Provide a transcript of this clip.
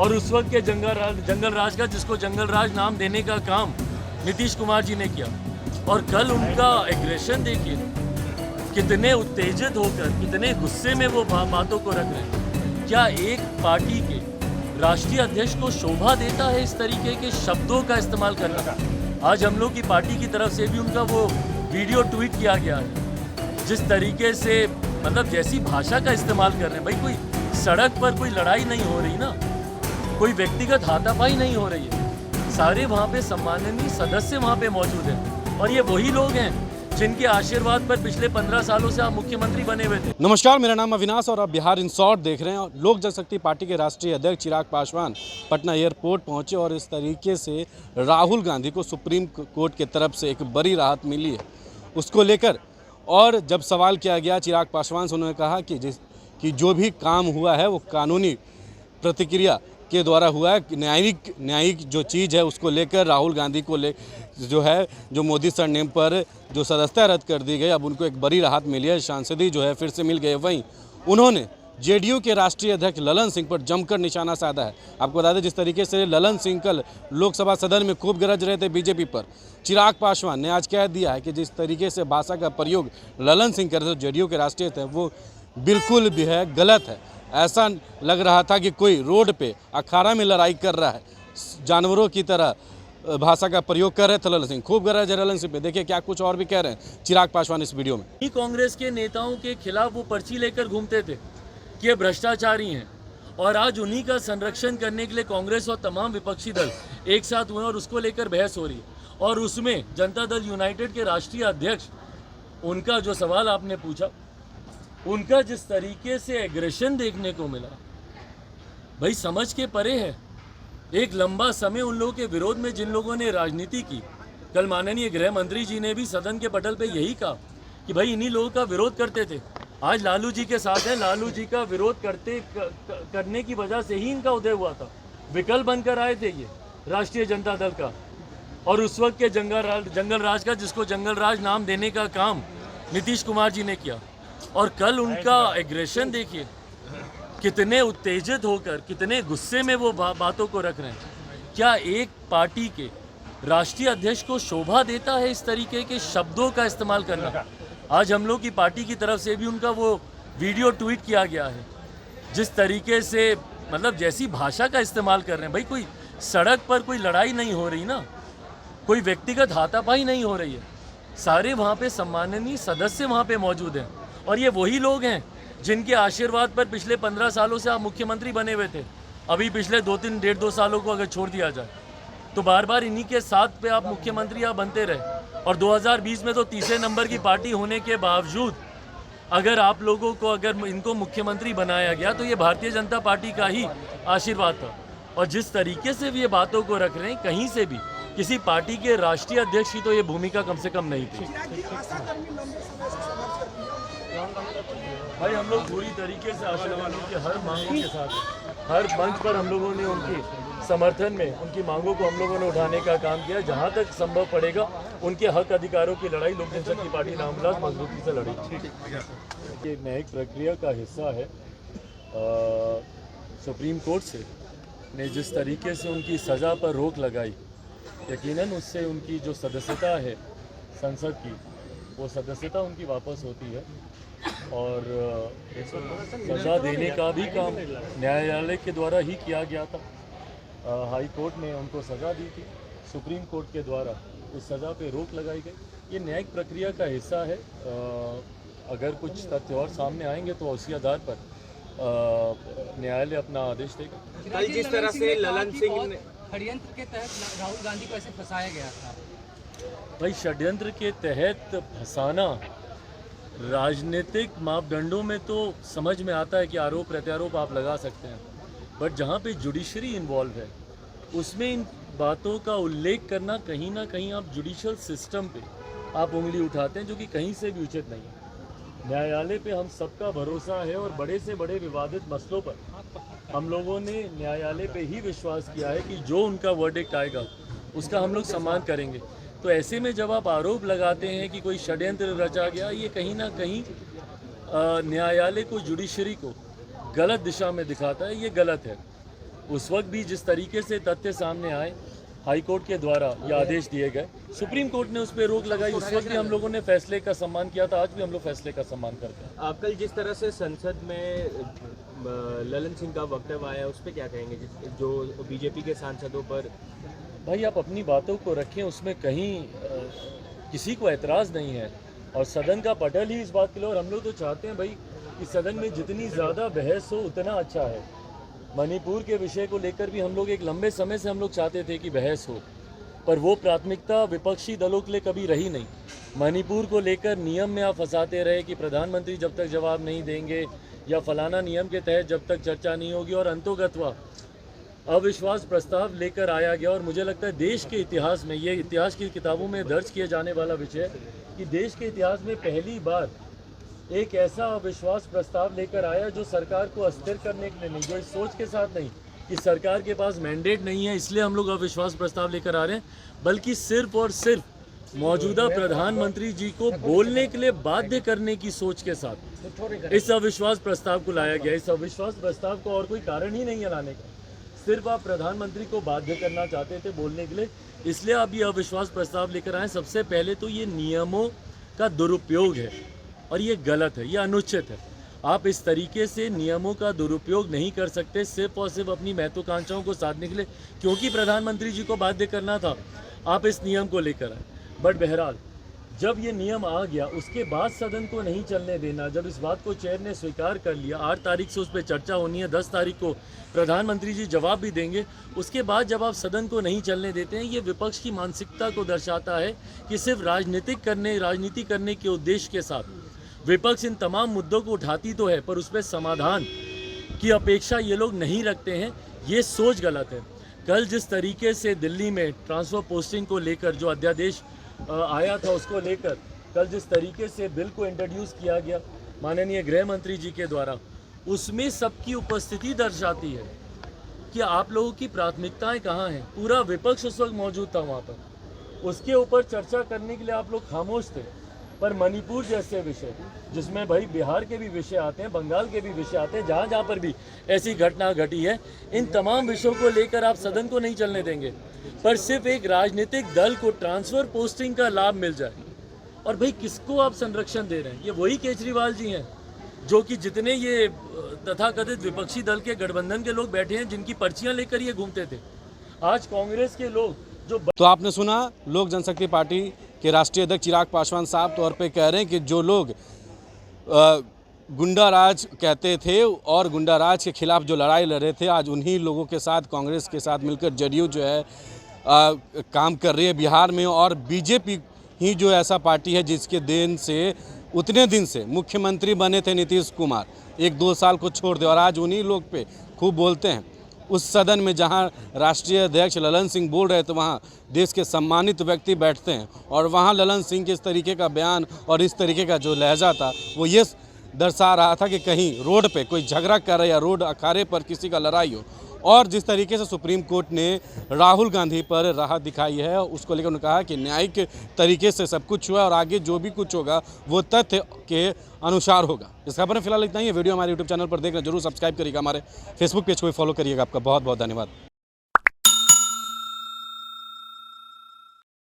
और उस वक्त के जंगल राज का, जिसको जंगल राज नाम देने का काम नीतीश कुमार जी ने किया। और कल उनका एग्रेशन देखिए, कितने उत्तेजित होकर, कितने गुस्से में वो बातों को रख रहे हैं। क्या एक पार्टी के राष्ट्रीय अध्यक्ष को शोभा देता है इस तरीके के शब्दों का इस्तेमाल करना? आज हम लोग की पार्टी की तरफ से भी उनका वो वीडियो ट्वीट किया गया है, जिस तरीके से मतलब जैसी भाषा का इस्तेमाल कर रहे हैं। भाई कोई सड़क पर कोई लड़ाई नहीं हो रही ना, कोई व्यक्तिगत हाथापाई नहीं हो रही है, सारे वहाँ पे सम्माननीय सदस्य वहाँ पे मौजूद हैं, और ये वही लोग हैं जिनके आशीर्वाद पर पिछले 15 सालों से आप मुख्यमंत्री बने हुए थे। नमस्कार, मेरा नाम अविनाश और आप बिहार इन शॉर्ट देख रहे हैं। लोक जनशक्ति पार्टी के राष्ट्रीय अध्यक्ष चिराग पासवान पटना एयरपोर्ट पहुंचे और इस तरीके से राहुल गांधी को सुप्रीम कोर्ट की तरफ से एक बड़ी राहत मिली है, उसको लेकर। और जब सवाल किया गया चिराग पासवान से, उन्होंने कहा कि जो भी काम हुआ है वो कानूनी प्रतिक्रिया के द्वारा हुआ है। न्यायिक जो चीज़ है उसको लेकर राहुल गांधी को जो मोदी सरनेम पर जो सदस्यता रद्द कर दी गई, अब उनको एक बड़ी राहत मिली है, सांसदी जो है फिर से मिल गए। वहीं उन्होंने जेडीयू के राष्ट्रीय अध्यक्ष ललन सिंह पर जमकर निशाना साधा है। आपको बता दें, जिस तरीके से ललन सिंह कल लोकसभा सदन में खूब गरज रहे थे बीजेपी पर, चिराग पासवान ने आज कह दिया है कि जिस तरीके से भाषा का प्रयोग ललन सिंह कर रहे थे जेडीयू के राष्ट्रीय अध्यक्ष, वो बिल्कुल भी है गलत है। ऐसा लग रहा था कि कोई रोड पे अखाड़ा में लड़ाई कर रहा है, जानवरों की तरह भाषा का प्रयोग कर रहे थे ललन सिंह। खूब गरज है ललन सिंह पे। देखिए क्या कुछ और भी कह रहे हैं चिराग पासवान इस वीडियो में। कांग्रेस के नेताओं के खिलाफ वो पर्ची लेकर घूमते थे कि ये भ्रष्टाचारी हैं, और आज उन्हीं का संरक्षण करने के लिए कांग्रेस और तमाम विपक्षी दल एक साथ हुए और उसको लेकर बहस हो रही है। और उसमें जनता दल यूनाइटेड के राष्ट्रीय अध्यक्ष, उनका जो सवाल आपने पूछा, उनका जिस तरीके से एग्रेशन देखने को मिला, भाई समझ के परे है। एक लंबा समय उन लोगों के विरोध में जिन लोगों ने राजनीति की, कल माननीय गृह मंत्री जी ने भी सदन के पटल पे यही कहा कि भाई इन्हीं लोगों का विरोध करते थे, आज लालू जी के साथ हैं, लालू जी का विरोध करने की वजह से ही इनका उदय हुआ था। विकल्प बनकर आए थे ये राष्ट्रीय जनता दल का, और उस वक्त के जंगल राज का, जिसको जंगल राज नाम देने का काम नीतीश कुमार जी ने किया। और कल उनका एग्रेशन देखिए, कितने उत्तेजित होकर, कितने गुस्से में वो बातों को रख रहे हैं। क्या एक पार्टी के राष्ट्रीय अध्यक्ष को शोभा देता है इस तरीके के शब्दों का इस्तेमाल करना? आज हम लोग की पार्टी की तरफ से भी उनका वो वीडियो ट्वीट किया गया है, जिस तरीके से मतलब जैसी भाषा का इस्तेमाल कर रहे हैं। भाई कोई सड़क पर कोई लड़ाई नहीं हो रही ना, कोई व्यक्तिगत हाथापाई नहीं हो रही है, सारे वहाँ पे सम्माननीय सदस्य वहाँ पे मौजूद हैं, और ये वही लोग हैं जिनके आशीर्वाद पर पिछले 15 सालों से आप मुख्यमंत्री बने हुए थे। अभी पिछले 2 सालों को अगर छोड़ दिया जाए तो बार बार इन्हीं के साथ पे आप मुख्यमंत्री आप बनते रहे। और 2020 में तो तीसरे नंबर की पार्टी होने के बावजूद अगर आप लोगों को, अगर इनको मुख्यमंत्री बनाया गया तो ये भारतीय जनता पार्टी का ही आशीर्वाद था। और जिस तरीके से भी ये बातों को रख रहे हैं, कहीं से भी किसी पार्टी के राष्ट्रीय अध्यक्ष की तो ये भूमिका कम से कम नहीं थी। भाई हम लोग पूरी तरीके से आशीर्वाद के हर मांगों के साथ, हर मंच पर हम लोगों ने उनकी समर्थन में उनकी मांगों को हम लोगों ने उठाने का काम किया। जहां तक संभव पड़ेगा उनके हक अधिकारों की लड़ाई लोक जनशक्ति पार्टी नामविलास मजबूती से लड़ी। ये न्यायिक प्रक्रिया का हिस्सा है। सुप्रीम कोर्ट से ने जिस तरीके से उनकी सज़ा पर रोक लगाई, यकीनन उससे उनकी जो सदस्यता है संसद की, वो सदस्यता उनकी वापस होती है। और सज़ा देने का भी काम न्यायालय के द्वारा ही किया गया था। हाई कोर्ट ने उनको सज़ा दी थी, सुप्रीम कोर्ट के द्वारा उस सज़ा पे रोक लगाई गई। ये न्यायिक प्रक्रिया का हिस्सा है। अगर कुछ तथ्य और सामने आएंगे तो उसी आधार पर न्यायालय अपना आदेश देगा। कल जिस तरह से ललन सिंह षड्यंत्र के तहत राहुल गांधी को ऐसे फंसाया गया था, भाई षड्यंत्र के तहत फंसाना राजनीतिक मापदंडों में तो समझ में आता है कि आरोप प्रत्यारोप आप लगा सकते हैं, बट जहाँ पे जुडिशरी इन्वॉल्व है उसमें इन बातों का उल्लेख करना, कहीं ना कहीं आप जुडिशल सिस्टम पे आप उंगली उठाते हैं, जो कि कहीं से भी उचित नहीं है। न्यायालय पे हम सबका भरोसा है, और बड़े से बड़े विवादित मसलों पर हम लोगों ने न्यायालय पे ही विश्वास किया है कि जो उनका वर्डिक्ट आएगा उसका हम लोग सम्मान करेंगे। तो ऐसे में जब आप आरोप लगाते हैं कि कोई षड्यंत्र रचा गया, ये कहीं ना कहीं न्यायालय को, जुडिशरी को गलत दिशा में दिखाता है, ये गलत है। उस वक्त भी जिस तरीके से तथ्य सामने आए, हाई कोर्ट के द्वारा ये आदेश दिए गए, सुप्रीम कोर्ट ने उस पर रोक लगाई, उस वक्त भी हम लोगों ने फैसले का सम्मान किया था, आज भी हम लोग फैसले का सम्मान करते हैं। आप कल जिस तरह से संसद में ललन सिंह का वक्तव्य आया उस पर क्या कहेंगे, जो बीजेपी के सांसदों पर? भाई आप अपनी बातों को रखें, उसमें कहीं किसी को एतराज़ नहीं है और सदन का पटल ही इस बात के लिए, और हम लोग तो चाहते हैं भाई कि सदन में जितनी ज़्यादा बहस हो उतना अच्छा है। मणिपुर के विषय को लेकर भी हम लोग एक लंबे समय से हम लोग चाहते थे कि बहस हो, पर वो प्राथमिकता विपक्षी दलों के लिए कभी रही नहीं। मणिपुर को लेकर नियम में आप फंसाते रहे कि प्रधानमंत्री जब तक जवाब नहीं देंगे या फलाना नियम के तहत जब तक चर्चा नहीं होगी, और अंतोगत्वा अविश्वास प्रस्ताव लेकर आया गया। और मुझे लगता है देश के इतिहास में, ये इतिहास की किताबों में दर्ज किए जाने वाला विषय है कि देश के इतिहास में पहली बार एक ऐसा अविश्वास प्रस्ताव लेकर आया जो सरकार को अस्थिर करने के लिए नहीं, जो इस सोच के साथ नहीं कि सरकार के पास मैंडेट नहीं है इसलिए हम लोग अविश्वास प्रस्ताव लेकर आ रहे हैं, बल्कि सिर्फ और सिर्फ मौजूदा प्रधानमंत्री जी को बोलने के लिए बाध्य करने की सोच के साथ इस अविश्वास प्रस्ताव को लाया गया। इस अविश्वास प्रस्ताव को और कोई कारण ही नहीं है लाने का, सिर्फ आप प्रधानमंत्री को बाध्य करना चाहते थे बोलने के लिए, इसलिए आप ये अविश्वास प्रस्ताव लेकर आए। सबसे पहले तो ये नियमों का दुरुपयोग है और ये गलत है, ये अनुचित है। आप इस तरीके से नियमों का दुरुपयोग नहीं कर सकते सिर्फ और सिर्फ अपनी महत्वाकांक्षाओं को साधने के लिए, क्योंकि प्रधानमंत्री जी को बाध्य करना था आप इस नियम को लेकर आए। बट बहरहाल जब ये नियम आ गया उसके बाद सदन को नहीं चलने देना, जब इस बात को चेयर ने स्वीकार कर लिया, 8 तारीख से उस पर चर्चा होनी है, 10 तारीख को प्रधानमंत्री जी जवाब भी देंगे, उसके बाद जब आप सदन को नहीं चलने देते हैं, ये विपक्ष की मानसिकता को दर्शाता है कि सिर्फ राजनीति करने के उद्देश्य के साथ विपक्ष इन तमाम मुद्दों को उठाती तो है पर उस पर समाधान की अपेक्षा ये लोग नहीं रखते हैं। ये सोच गलत है। कल जिस तरीके से दिल्ली में ट्रांसफ़र पोस्टिंग को लेकर जो अध्यादेश आया था उसको लेकर कल जिस तरीके से बिल को इंट्रोड्यूस किया गया माननीय गृह मंत्री जी के द्वारा, उसमें सबकी उपस्थिति दर्शाती है कि आप लोगों की प्राथमिकताएं कहाँ हैं। पूरा विपक्ष उस वक्त मौजूद था वहाँ पर, उसके ऊपर चर्चा करने के लिए आप लोग खामोश थे। पर मणिपुर जैसे विषय जिसमें भाई बिहार के भी विषय आते हैं, बंगाल के भी विषय आते हैं, जहाँ जहाँ पर भी ऐसी घटना घटी है, इन तमाम विषयों को लेकर आप सदन को नहीं चलने देंगे, पर सिर्फ एक राजनीतिक दल को ट्रांसफ़र पोस्टिंग का लाभ मिल जाए। और भाई किसको आप संरक्षण दे रहे हैं? ये वही केजरीवाल जी हैं जो कि जितने ये तथाकथित विपक्षी दल के गठबंधन के लोग बैठे हैं जिनकी पर्चियां लेकर ये घूमते थे। आज कांग्रेस के लोग जो तो आपने सुना लोक जनशक्ति पार्टी के राष्ट्रीय अध्यक्ष चिराग पासवान साफ तौर पे कह रहे हैं कि जो लोग गुंडा राज कहते थे और गुंडा राज के खिलाफ जो लड़ाई लड़ रहे थे, आज उन्हीं लोगों के साथ कांग्रेस के साथ मिलकर जदयू जो है काम कर रही है बिहार में। और बीजेपी ही जो ऐसा पार्टी है जिसके देन से उतने दिन से मुख्यमंत्री बने थे नीतीश कुमार, 1-2 साल को छोड़ दे, और आज उन्हीं लोग पे खूब बोलते हैं। उस सदन में जहां राष्ट्रीय अध्यक्ष ललन सिंह बोल रहे थे वहां देश के सम्मानित व्यक्ति बैठते हैं, और वहां ललन सिंह के इस तरीके का बयान और इस तरीके का जो लहजा था वो ये दर्शा रहा था कि कहीं रोड पे कोई झगड़ा कर रहा है या रोड अखाड़े पर किसी का लड़ाई हो। और जिस तरीके से सुप्रीम कोर्ट ने राहुल गांधी पर राहत दिखाई है उसको लेकर उन्होंने कहा कि न्यायिक तरीके से सब कुछ हुआ और आगे जो भी कुछ होगा वो तथ्य के अनुसार होगा। इस खबर में फिलहाल इतना ही है। वीडियो हमारे यूट्यूब चैनल पर देखना जरूर, सब्सक्राइब करिएगा, हमारे फेसबुक पेज को भी फॉलो करिएगा। आपका बहुत बहुत धन्यवाद।